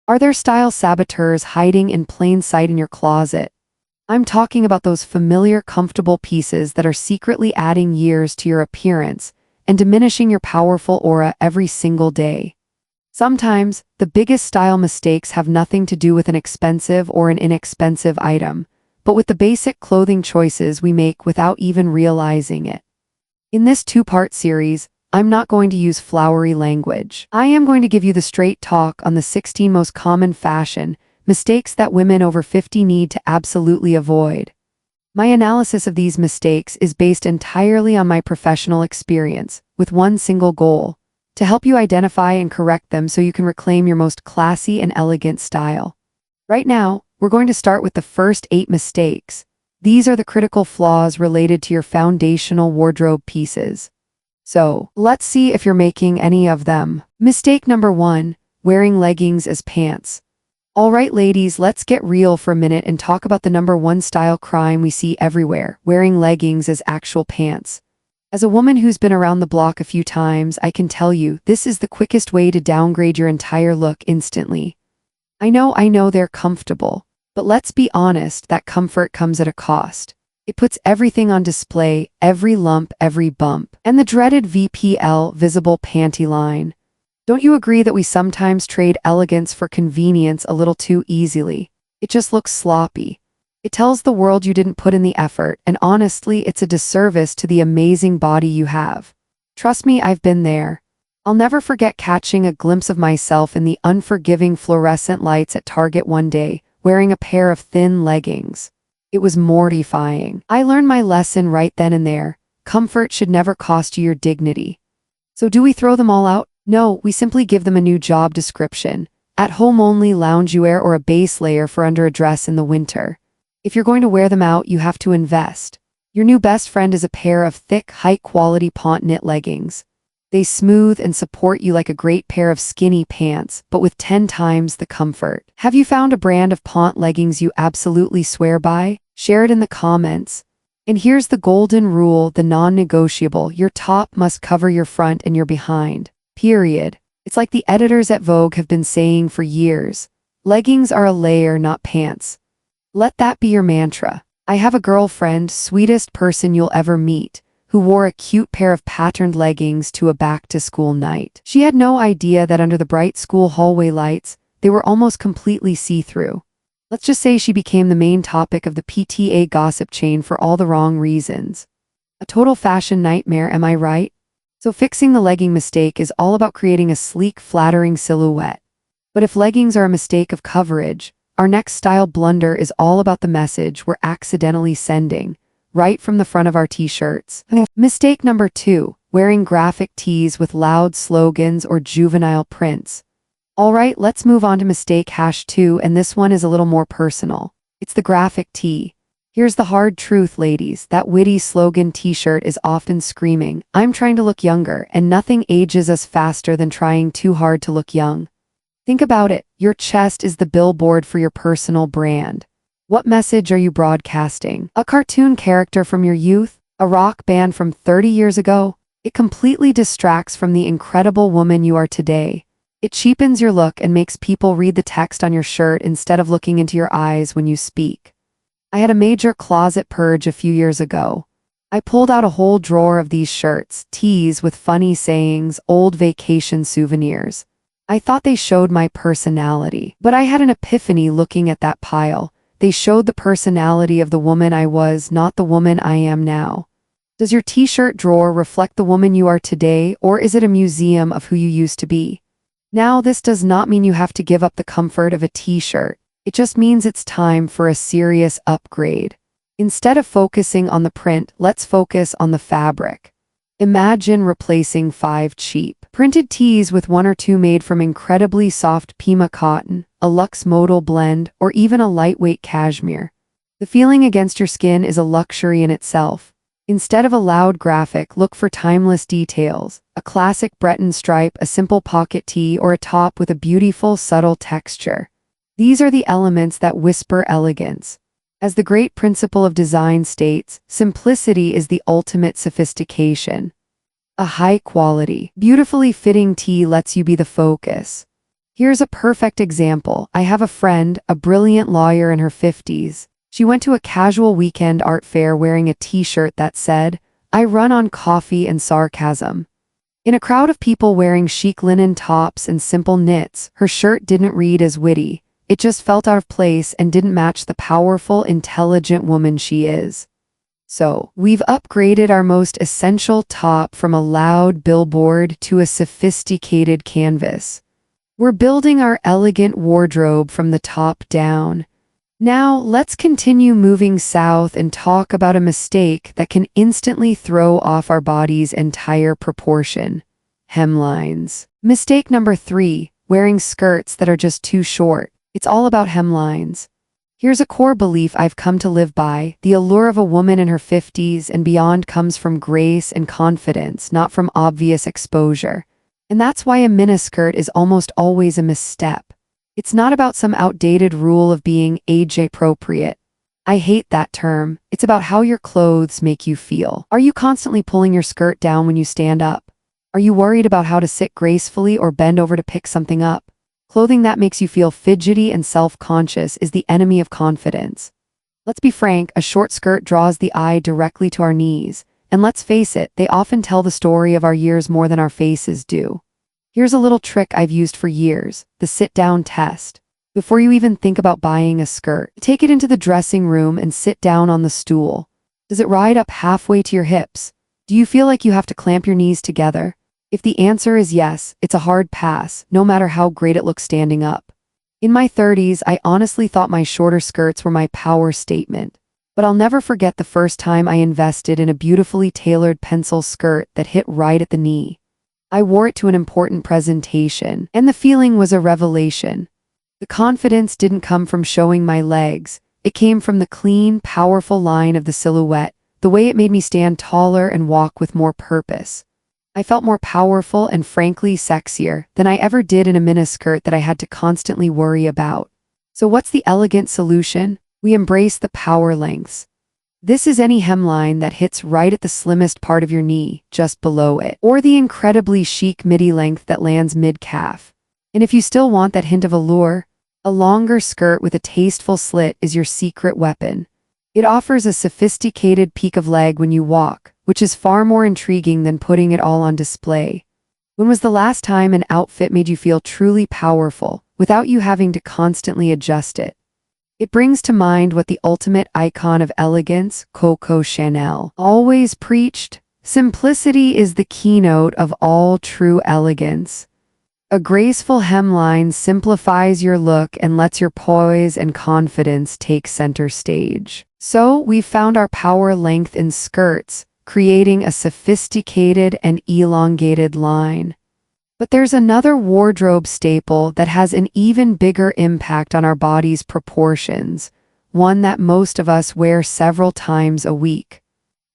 Are there style saboteurs hiding in plain sight in your closet? I'm talking about those familiar, comfortable pieces that are secretly adding years to your appearance and diminishing your powerful aura every single day. Sometimes, the biggest style mistakes have nothing to do with an expensive or an inexpensive item, but with the basic clothing choices we make without even realizing it. In this two-part series, I'm not going to use flowery language. I am going to give you the straight talk on the 16 most common fashion mistakes that women over 50 need to absolutely avoid. My analysis of these mistakes is based entirely on my professional experience, with one single goal: to help you identify and correct them so you can reclaim your most classy and elegant style. Right now, we're going to start with the first 8 mistakes. These are the critical flaws related to your foundational wardrobe pieces. So, let's see if you're making any of them. Mistake number 1, wearing leggings as pants. Alright ladies, let's get real for a minute and talk about the number 1 style crime we see everywhere: wearing leggings as actual pants. As a woman who's been around the block a few times, I can tell you, this is the quickest way to downgrade your entire look instantly. I know they're comfortable, but let's be honest, that comfort comes at a cost. It puts everything on display, every lump, every bump, and the dreaded VPL, visible panty line. Don't you agree that we sometimes trade elegance for convenience a little too easily? It just looks sloppy. It tells the world you didn't put in the effort, and honestly, it's a disservice to the amazing body you have. Trust me, I've been there. I'll never forget catching a glimpse of myself in the unforgiving fluorescent lights at Target one day, wearing a pair of thin leggings. It was mortifying. I learned my lesson right then and there. Comfort should never cost you your dignity. So do we throw them all out? No, we simply give them a new job description: at home only loungewear or a base layer for under a dress in the winter. If you're going to wear them out, you have to invest. Your new best friend is a pair of thick, high-quality pont knit leggings. They smooth and support you like a great pair of skinny pants, but with 10 times the comfort. Have you found a brand of pont leggings you absolutely swear by? Share it in the comments. And here's the golden rule, the non-negotiable: your top must cover your front and your behind. Period. It's like the editors at Vogue have been saying for years. Leggings are a layer, not pants. Let that be your mantra. I have a girlfriend, sweetest person you'll ever meet, who wore a cute pair of patterned leggings to a back-to-school night. She had no idea that under the bright school hallway lights, they were almost completely see-through. Let's just say she became the main topic of the PTA gossip chain for all the wrong reasons. A total fashion nightmare, am I right? So fixing the legging mistake is all about creating a sleek, flattering silhouette. But if leggings are a mistake of coverage, our next style blunder is all about the message we're accidentally sending, right from the front of our t-shirts. Mistake number 2, wearing graphic tees with loud slogans or juvenile prints. Alright, let's move on to mistake #2, and this one is a little more personal. It's the graphic tee. Here's the hard truth, ladies: that witty slogan t-shirt is often screaming, "I'm trying to look younger," and nothing ages us faster than trying too hard to look young. Think about it. Your chest is the billboard for your personal brand. What message are you broadcasting? A cartoon character from your youth? A rock band from 30 years ago? It completely distracts from the incredible woman you are today. It cheapens your look and makes people read the text on your shirt instead of looking into your eyes when you speak. I had a major closet purge a few years ago. I pulled out a whole drawer of these shirts, tees with funny sayings, old vacation souvenirs. I thought they showed my personality, but I had an epiphany looking at that pile. They showed the personality of the woman I was, not the woman I am now. Does your t-shirt drawer reflect the woman you are today, or is it a museum of who you used to be? Now, this does not mean you have to give up the comfort of a t-shirt. It just means it's time for a serious upgrade. Instead of focusing on the print, let's focus on the fabric. Imagine replacing 5 cheap printed tees with 1 or 2 made from incredibly soft Pima cotton, a luxe modal blend, or even a lightweight cashmere. The feeling against your skin is a luxury in itself. Instead of a loud graphic, look for timeless details: a classic Breton stripe, a simple pocket tee, or a top with a beautiful, subtle texture. These are the elements that whisper elegance. As the great principle of design states, simplicity is the ultimate sophistication. A high-quality, beautifully fitting tee lets you be the focus. Here's a perfect example. I have a friend, a brilliant lawyer in her 50s. She went to a casual weekend art fair wearing a t-shirt that said, "I run on coffee and sarcasm." In a crowd of people wearing chic linen tops and simple knits, her shirt didn't read as witty. It just felt out of place and didn't match the powerful, intelligent woman she is. So, we've upgraded our most essential top from a loud billboard to a sophisticated canvas. We're building our elegant wardrobe from the top down. Now, let's continue moving south and talk about a mistake that can instantly throw off our body's entire proportion: hemlines. Mistake number 3, wearing skirts that are just too short. It's all about hemlines. Here's a core belief I've come to live by: the allure of a woman in her 50s and beyond comes from grace and confidence, not from obvious exposure. And that's why a miniskirt is almost always a misstep. It's not about some outdated rule of being age-appropriate. I hate that term. It's about how your clothes make you feel. Are you constantly pulling your skirt down when you stand up? Are you worried about how to sit gracefully or bend over to pick something up? Clothing that makes you feel fidgety and self-conscious is the enemy of confidence. Let's be frank, a short skirt draws the eye directly to our knees. And let's face it, they often tell the story of our years more than our faces do. Here's a little trick I've used for years: the sit-down test. Before you even think about buying a skirt, take it into the dressing room and sit down on the stool. Does it ride up halfway to your hips? Do you feel like you have to clamp your knees together? If the answer is yes, it's a hard pass, no matter how great it looks standing up. In my 30s, I honestly thought my shorter skirts were my power statement. But I'll never forget the first time I invested in a beautifully tailored pencil skirt that hit right at the knee. I wore it to an important presentation, and the feeling was a revelation. The confidence didn't come from showing my legs. It came from the clean, powerful line of the silhouette, the way it made me stand taller and walk with more purpose. I felt more powerful and frankly sexier than I ever did in a miniskirt that I had to constantly worry about. So what's the elegant solution? We embrace the power lengths. This is any hemline that hits right at the slimmest part of your knee, just below it, or the incredibly chic midi length that lands mid-calf. And if you still want that hint of allure, a longer skirt with a tasteful slit is your secret weapon. It offers a sophisticated peak of leg when you walk, which is far more intriguing than putting it all on display. When was the last time an outfit made you feel truly powerful, without you having to constantly adjust it? It brings to mind what the ultimate icon of elegance, Coco Chanel, always preached: simplicity is the keynote of all true elegance. A graceful hemline simplifies your look and lets your poise and confidence take center stage. So, we've found our power length in skirts, creating a sophisticated and elongated line. But there's another wardrobe staple that has an even bigger impact on our body's proportions, one that most of us wear several times a week.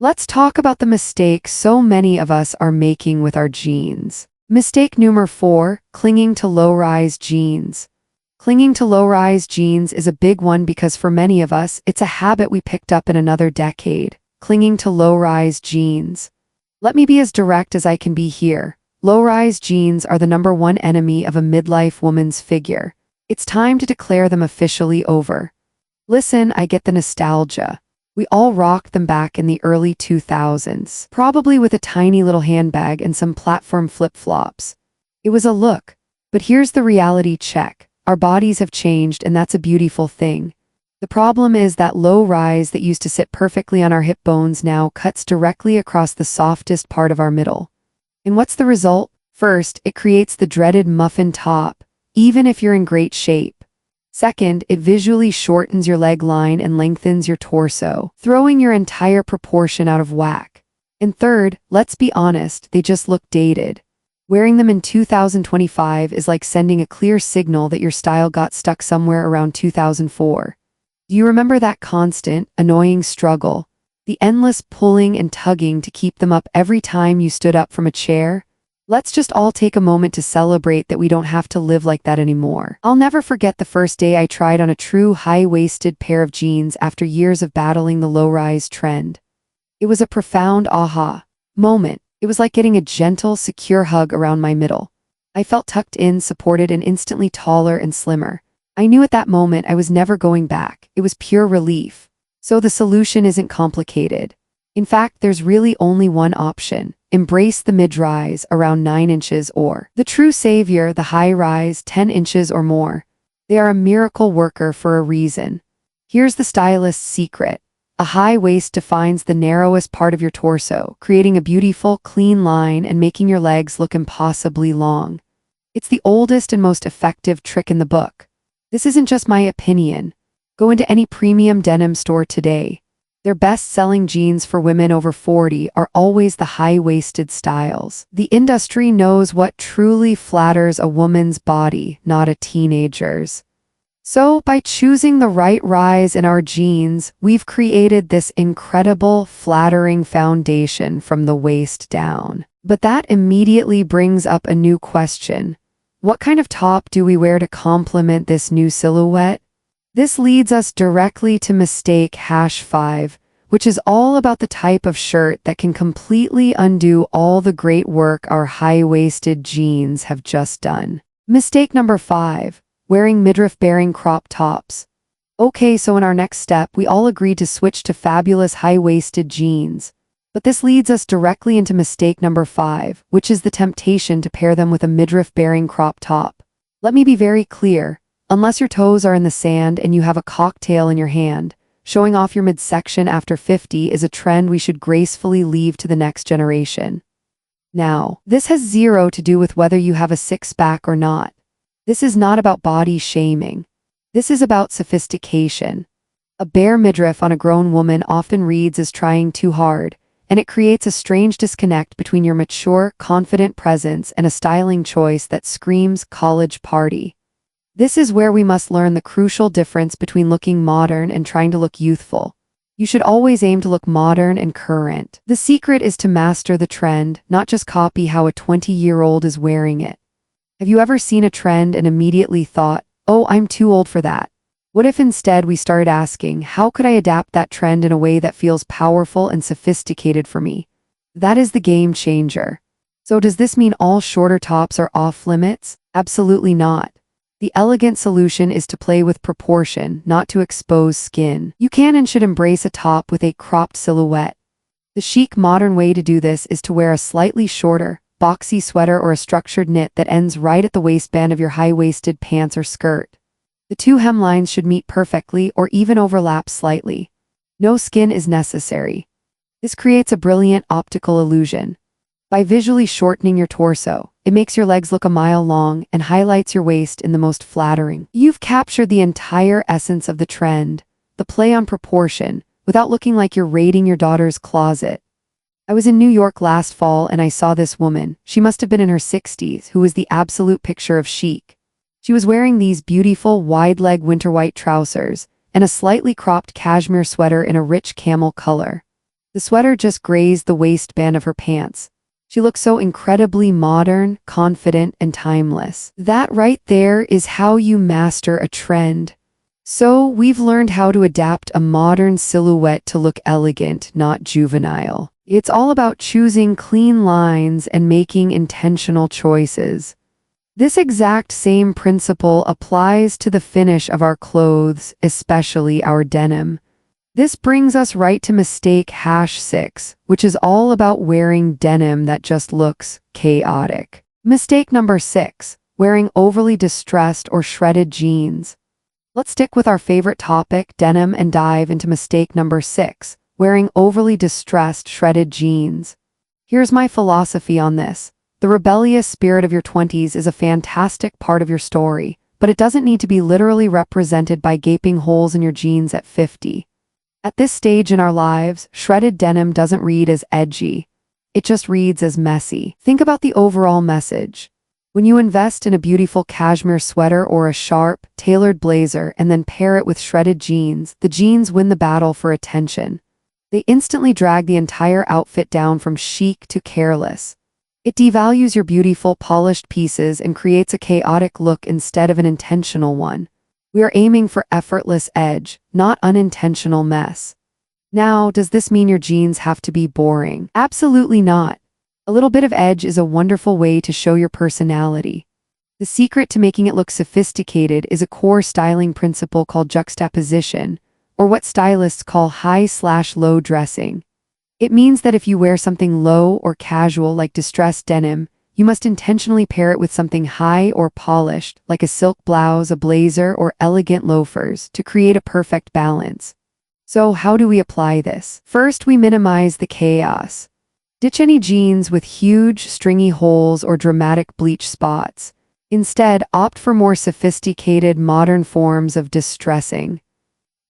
Let's talk about the mistake so many of us are making with our jeans. Mistake number 4, clinging to low-rise jeans. Clinging to low-rise jeans is a big one because for many of us, it's a habit we picked up in another decade. Clinging to low-rise jeans. Let me be as direct as I can be here. Low-rise jeans are the #1 enemy of a midlife woman's figure. It's time to declare them officially over. Listen, I get the nostalgia. We all rocked them back in the early 2000s, probably with a tiny little handbag and some platform flip-flops. It was a look. But here's the reality check. Our bodies have changed, and that's a beautiful thing. The problem is that low rise that used to sit perfectly on our hip bones now cuts directly across the softest part of our middle. And what's the result? First, it creates the dreaded muffin top, even if you're in great shape. Second, it visually shortens your leg line and lengthens your torso, throwing your entire proportion out of whack. And third, let's be honest, they just look dated. Wearing them in 2025 is like sending a clear signal that your style got stuck somewhere around 2004. Do you remember that constant, annoying struggle? The endless pulling and tugging to keep them up every time you stood up from a chair? Let's just all take a moment to celebrate that we don't have to live like that anymore. I'll never forget the first day I tried on a true high-waisted pair of jeans after years of battling the low-rise trend. It was a profound aha moment. It was like getting a gentle, secure hug around my middle. I felt tucked in, supported, and instantly taller and slimmer. I knew at that moment I was never going back. It was pure relief. So the solution isn't complicated. In fact, there's really only one option. Embrace the mid-rise, around 9 inches, or the true savior, the high-rise, 10 inches or more. They are a miracle worker for a reason. Here's the stylist's secret. A high waist defines the narrowest part of your torso, creating a beautiful, clean line and making your legs look impossibly long. It's the oldest and most effective trick in the book. This isn't just my opinion. Go into any premium denim store today. Their best-selling jeans for women over 40 are always the high-waisted styles. The industry knows what truly flatters a woman's body, not a teenager's. So, by choosing the right rise in our jeans, we've created this incredible, flattering foundation from the waist down. But that immediately brings up a new question. What kind of top do we wear to complement this new silhouette? This leads us directly to mistake #5, which is all about the type of shirt that can completely undo all the great work our high-waisted jeans have just done. Mistake number 5, wearing midriff-bearing crop tops. Okay, so in our next step, we all agreed to switch to fabulous high-waisted jeans. But this leads us directly into mistake number 5, which is the temptation to pair them with a midriff-bearing crop top. Let me be very clear. Unless your toes are in the sand and you have a cocktail in your hand, showing off your midsection after 50 is a trend we should gracefully leave to the next generation. Now, this has zero to do with whether you have a six-pack or not. This is not about body shaming. This is about sophistication. A bare midriff on a grown woman often reads as trying too hard, and it creates a strange disconnect between your mature, confident presence and a styling choice that screams college party. This is where we must learn the crucial difference between looking modern and trying to look youthful. You should always aim to look modern and current. The secret is to master the trend, not just copy how a 20-year-old is wearing it. Have you ever seen a trend and immediately thought, "Oh, I'm too old for that"? What if instead we started asking, how could I adapt that trend in a way that feels powerful and sophisticated for me? That is the game changer. So does this mean all shorter tops are off limits? Absolutely not. The elegant solution is to play with proportion, not to expose skin. You can and should embrace a top with a cropped silhouette. The chic modern way to do this is to wear a slightly shorter, boxy sweater or a structured knit that ends right at the waistband of your high-waisted pants or skirt. The two hemlines should meet perfectly or even overlap slightly. No skin is necessary. This creates a brilliant optical illusion. By visually shortening your torso, it makes your legs look a mile long and highlights your waist in the most flattering. You've captured the entire essence of the trend, the play on proportion, without looking like you're raiding your daughter's closet. I was in New York last fall and I saw this woman, she must have been in her 60s, who was the absolute picture of chic. She was wearing these beautiful wide-leg winter white trousers and a slightly cropped cashmere sweater in a rich camel color. The sweater just grazed the waistband of her pants. She looked so incredibly modern, confident, and timeless. That right there is how you master a trend. So, we've learned how to adapt a modern silhouette to look elegant, not juvenile. It's all about choosing clean lines and making intentional choices. This exact same principle applies to the finish of our clothes, especially our denim. This brings us right to mistake #6, which is all about wearing denim that just looks chaotic. Mistake number 6, wearing overly distressed or shredded jeans. Let's stick with our favorite topic, denim, and dive into mistake number 6, wearing overly distressed shredded jeans. Here's my philosophy on this. The rebellious spirit of your 20s is a fantastic part of your story, but it doesn't need to be literally represented by gaping holes in your jeans at 50. At this stage in our lives, shredded denim doesn't read as edgy. It just reads as messy. Think about the overall message. When you invest in a beautiful cashmere sweater or a sharp, tailored blazer and then pair it with shredded jeans, the jeans win the battle for attention. They instantly drag the entire outfit down from chic to careless. It devalues your beautiful, polished pieces and creates a chaotic look instead of an intentional one. We are aiming for effortless edge, not unintentional mess. Now, does this mean your jeans have to be boring? Absolutely not. A little bit of edge is a wonderful way to show your personality. The secret to making it look sophisticated is a core styling principle called juxtaposition, or what stylists call high/low dressing. It means that if you wear something low or casual like distressed denim, you must intentionally pair it with something high or polished, like a silk blouse, a blazer, or elegant loafers, to create a perfect balance. So how do we apply this? First, we minimize the chaos. Ditch any jeans with huge, stringy holes or dramatic bleach spots. Instead, opt for more sophisticated, modern forms of distressing.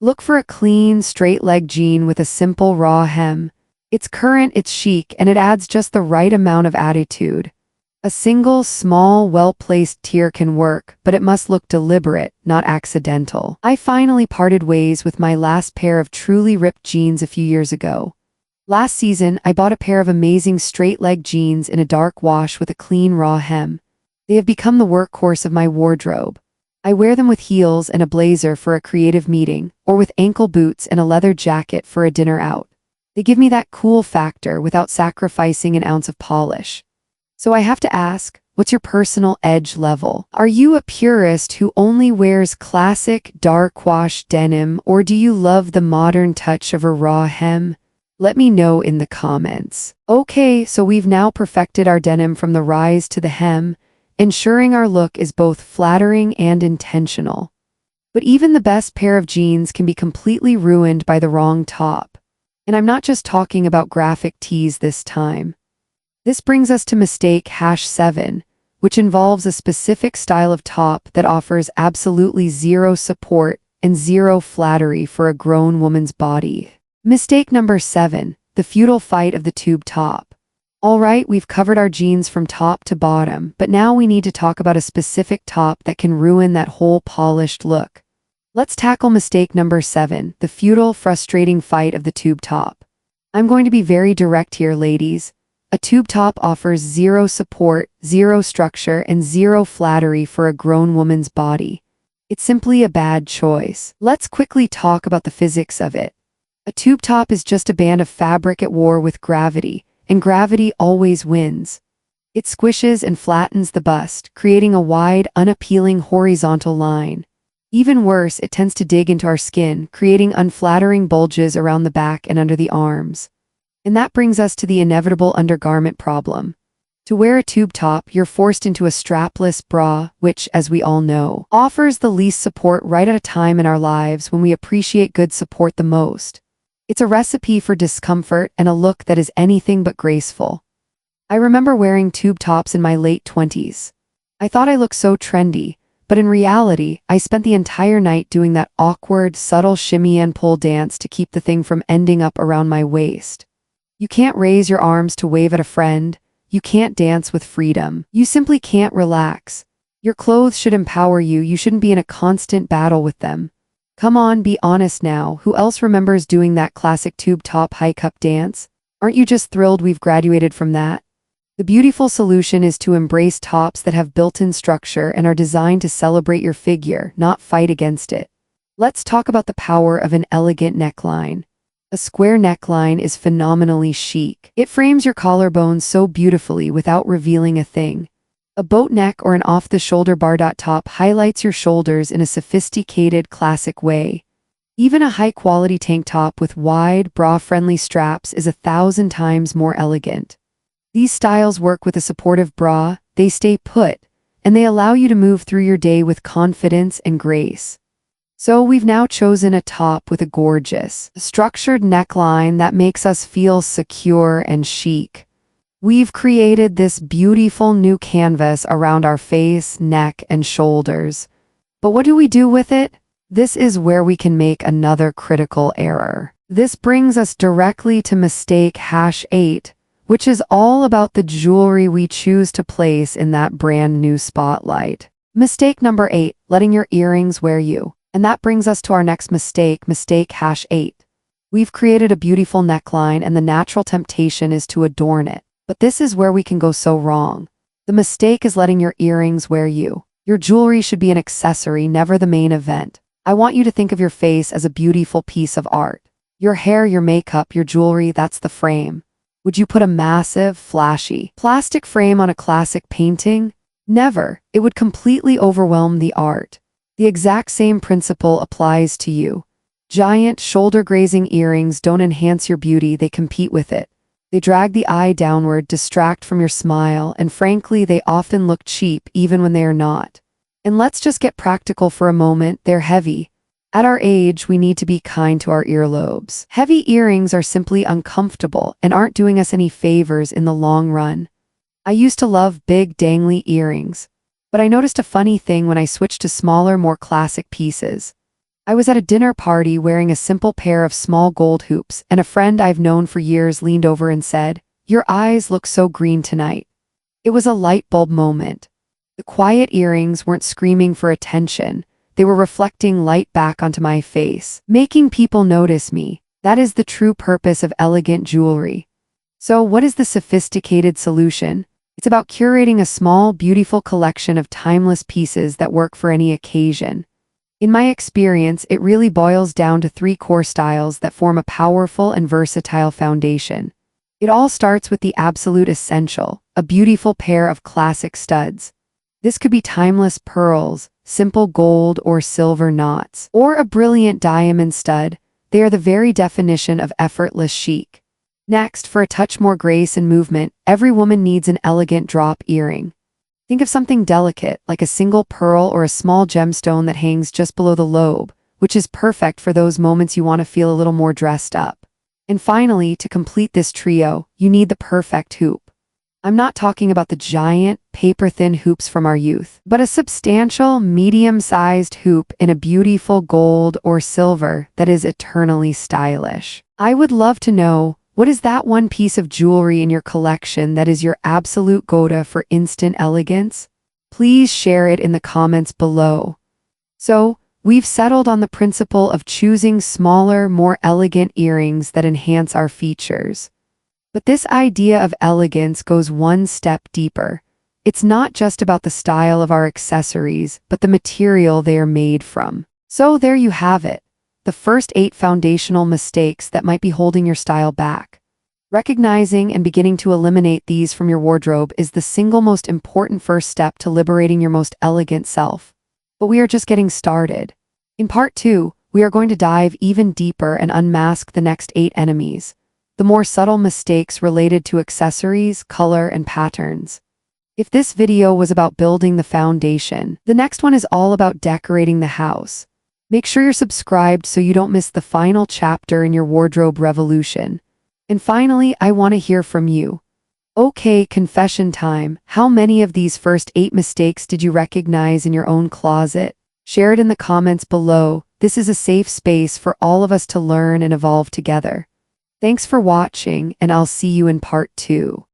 Look for a clean, straight-leg jean with a simple, raw hem. It's current, it's chic, and it adds just the right amount of attitude. A single, small, well-placed tier can work, but it must look deliberate, not accidental. I finally parted ways with my last pair of truly ripped jeans a few years ago. Last season, I bought a pair of amazing straight-leg jeans in a dark wash with a clean, raw hem. They have become the workhorse of my wardrobe. I wear them with heels and a blazer for a creative meeting, or with ankle boots and a leather jacket for a dinner out. They give me that cool factor without sacrificing an ounce of polish. So I have to ask, what's your personal edge level? Are you a purist who only wears classic dark wash denim, or do you love the modern touch of a raw hem? Let me know in the comments. Okay, so we've now perfected our denim from the rise to the hem, ensuring our look is both flattering and intentional. But even the best pair of jeans can be completely ruined by the wrong top. And I'm not just talking about graphic tees this time. This brings us to mistake #7, which involves a specific style of top that offers absolutely zero support and zero flattery for a grown woman's body. Mistake number 7, the futile fight of the tube top. Alright, we've covered our jeans from top to bottom, but now we need to talk about a specific top that can ruin that whole polished look. Let's tackle mistake number 7, the futile, frustrating fight of the tube top. I'm going to be very direct here, ladies. A tube top offers zero support, zero structure, and zero flattery for a grown woman's body. It's simply a bad choice. Let's quickly talk about the physics of it. A tube top is just a band of fabric at war with gravity, and gravity always wins. It squishes and flattens the bust, creating a wide, unappealing horizontal line. Even worse, it tends to dig into our skin, creating unflattering bulges around the back and under the arms. And that brings us to the inevitable undergarment problem. To wear a tube top, you're forced into a strapless bra, which, as we all know, offers the least support right at a time in our lives when we appreciate good support the most. It's a recipe for discomfort and a look that is anything but graceful. I remember wearing tube tops in my late 20s. I thought I looked so trendy, but in reality, I spent the entire night doing that awkward, subtle shimmy and pull dance to keep the thing from ending up around my waist. You can't raise your arms to wave at a friend. You can't dance with freedom. You simply can't relax. Your clothes should empower you. You shouldn't be in a constant battle with them. Come on, be honest now. Who else remembers doing that classic tube top high cup dance? Aren't you just thrilled we've graduated from that? The beautiful solution is to embrace tops that have built-in structure and are designed to celebrate your figure, not fight against it. Let's talk about the power of an elegant neckline. A square neckline is phenomenally chic. It frames your collarbones so beautifully without revealing a thing. A boat neck or an off-the-shoulder bar top highlights your shoulders in a sophisticated, classic way. Even a high-quality tank top with wide, bra-friendly straps is 1,000 times more elegant. These styles work with a supportive bra, they stay put, and they allow you to move through your day with confidence and grace. So we've now chosen a top with a gorgeous, structured neckline that makes us feel secure and chic. We've created this beautiful new canvas around our face, neck, and shoulders. But what do we do with it? This is where we can make another critical error. This brings us directly to mistake #8, which is all about the jewelry we choose to place in that brand new spotlight. Mistake number 8, letting your earrings wear you. And that brings us to our next mistake, mistake #8. We've created a beautiful neckline and the natural temptation is to adorn it. But this is where we can go so wrong. The mistake is letting your earrings wear you. Your jewelry should be an accessory, never the main event. I want you to think of your face as a beautiful piece of art. Your hair, your makeup, your jewelry, that's the frame. Would you put a massive, flashy, plastic frame on a classic painting? Never. It would completely overwhelm the art. The exact same principle applies to you. Giant, shoulder-grazing earrings don't enhance your beauty, they compete with it. They drag the eye downward, distract from your smile, and frankly, they often look cheap even when they are not. And let's just get practical for a moment, they're heavy. At our age, we need to be kind to our earlobes. Heavy earrings are simply uncomfortable and aren't doing us any favors in the long run. I used to love big, dangly earrings, but I noticed a funny thing when I switched to smaller, more classic pieces. I was at a dinner party wearing a simple pair of small gold hoops, and a friend I've known for years leaned over and said, "Your eyes look so green tonight." It was a light bulb moment. The quiet earrings weren't screaming for attention. They were reflecting light back onto my face, making people notice me. That is the true purpose of elegant jewelry. So, what is the sophisticated solution? It's about curating a small, beautiful collection of timeless pieces that work for any occasion. In my experience, it really boils down to 3 core styles that form a powerful and versatile foundation. It all starts with the absolute essential, a beautiful pair of classic studs. This could be timeless pearls, simple gold or silver knots, or a brilliant diamond stud. They are the very definition of effortless chic. Next, for a touch more grace and movement, every woman needs an elegant drop earring. Think of something delicate, like a single pearl or a small gemstone that hangs just below the lobe, which is perfect for those moments you want to feel a little more dressed up. And finally, to complete this trio, you need the perfect hoop. I'm not talking about the giant, paper-thin hoops from our youth, but a substantial, medium-sized hoop in a beautiful gold or silver that is eternally stylish. I would love to know, what is that one piece of jewelry in your collection that is your absolute go-to for instant elegance? Please share it in the comments below. So, we've settled on the principle of choosing smaller, more elegant earrings that enhance our features. But this idea of elegance goes one step deeper. It's not just about the style of our accessories, but the material they are made from. So there you have it. The first 8 foundational mistakes that might be holding your style back. Recognizing and beginning to eliminate these from your wardrobe is the single most important first step to liberating your most elegant self. But we are just getting started. In part 2, we are going to dive even deeper and unmask the next 8 enemies, the more subtle mistakes related to accessories, color, and patterns. If this video was about building the foundation, the next one is all about decorating the house. Make sure you're subscribed so you don't miss the final chapter in your wardrobe revolution. And finally, I want to hear from you. Okay, confession time. How many of these first 8 mistakes did you recognize in your own closet? Share it in the comments below. This is a safe space for all of us to learn and evolve together. Thanks for watching, and I'll see you in part 2.